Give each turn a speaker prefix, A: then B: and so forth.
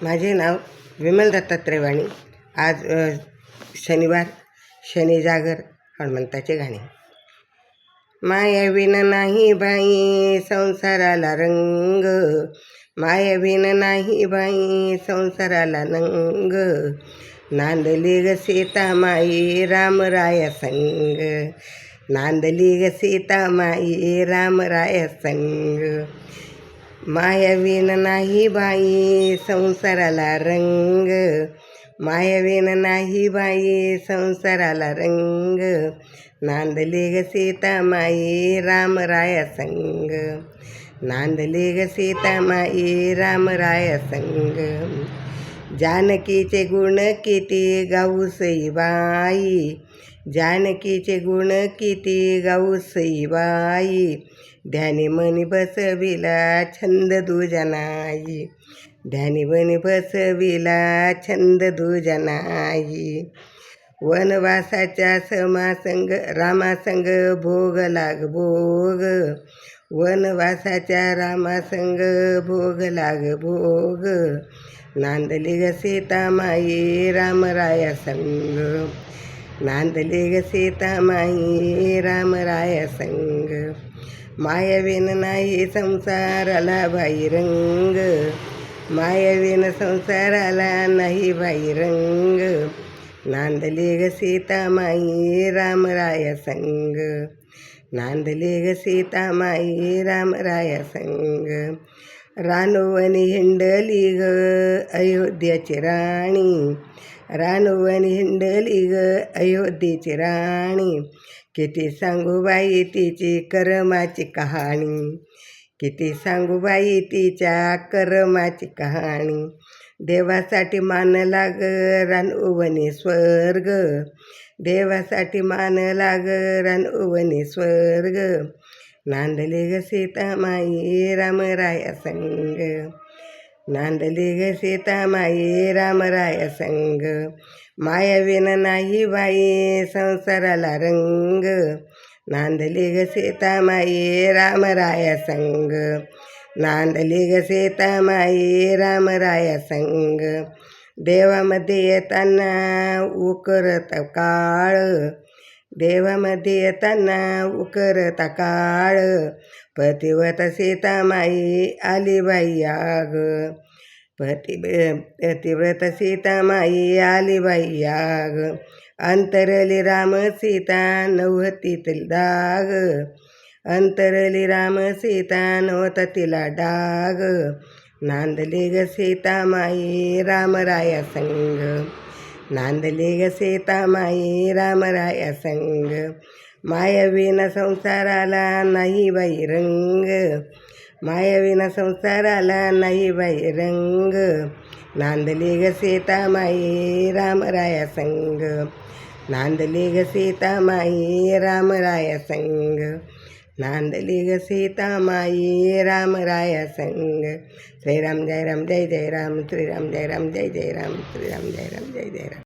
A: माझे नाव विमल दत्तात्रय वाणी. आज शनिवार, शनी जागर, हनुमंताचे गाणे. मायाविन नाही बाई संसाराला रंग, मायाविन नाही बाई संसाराला नंग. नांदली ग सीता माई रामराया संग, नांदली ग सीता माई रामराया संग. मायाविन नाही बाई संसाराला रंग, मायाविन नाही बाई संसाराला रंग. नांदली ग सीता माई रामराया संग, नांदली ग सीता माई रामराया संग. जानकीचे गुण किती गाऊ सई बाई, जानकीचे गुण किती गाऊ सई बाई. ध्यानी मनी बसविला छंद दुजनाई, ध्यानी मनी बसविला छंद दुजनाई. वनवासाच्या समासंग रामासंग भोग लाग भोग, वनवासाच्या रामासंग भोग लाग भोग. नांदली ग सीता माई रामराया संग, नांदली ग सीता माई रामराया संग. मायाविन नाही संसाराला बाई रंग, मायाविन संसाराला नाही बाई रंग. नांदली ग सीता माई रामराया संग, नांदली ग सीता माई रामराया संग. रानवनी हिंडली ग अयोध्याची राणी, रानवनी हिंडली ग अयोध्येची राणी. किती सांगू बाई तिची करमाची कहाणी, किती सांगू बाई तिच्या करमाची कहाणी. देवासाठी मानला ग रानवनी स्वर्ग, देवासाठी मानला ग रानवनी स्वर्ग. नांदली ग सीता माई रामराया संग, नांदली ग सीता माई रामराया संग. मायाविन नाही बाई संसाराला रंग, नांदली ग सीता माई रामराया संग, नांदली ग सीता माई रामराया संग. देवामध्ये येताना उकरत काळ, देवामध्ये येताना उकरत काळ. पतिव्रत सीता माई आली बाई आग, पतिव्रत सीता माई आली बाई आग. अंतरली राम सीता नव्हतीतील डाग, अंतरली राम सीता नव्हता तिला डाग. नांदली ग सीता माई रामराया संग, नांदली ग सीता माई रामराया संग. मायाविन संसाराला नाही बाई रंग, मायाविन संसाराला नाही बाई रंग. नांदली ग सीता माई रामराया संग, नांदली ग सीता माई रामराया संग, नांदली ग सीता माई रामराया संग. श्रीराम जय राम जय जय राम, श्रीराम जय राम जय जय राम, श्रीराम जय राम जय जय राम.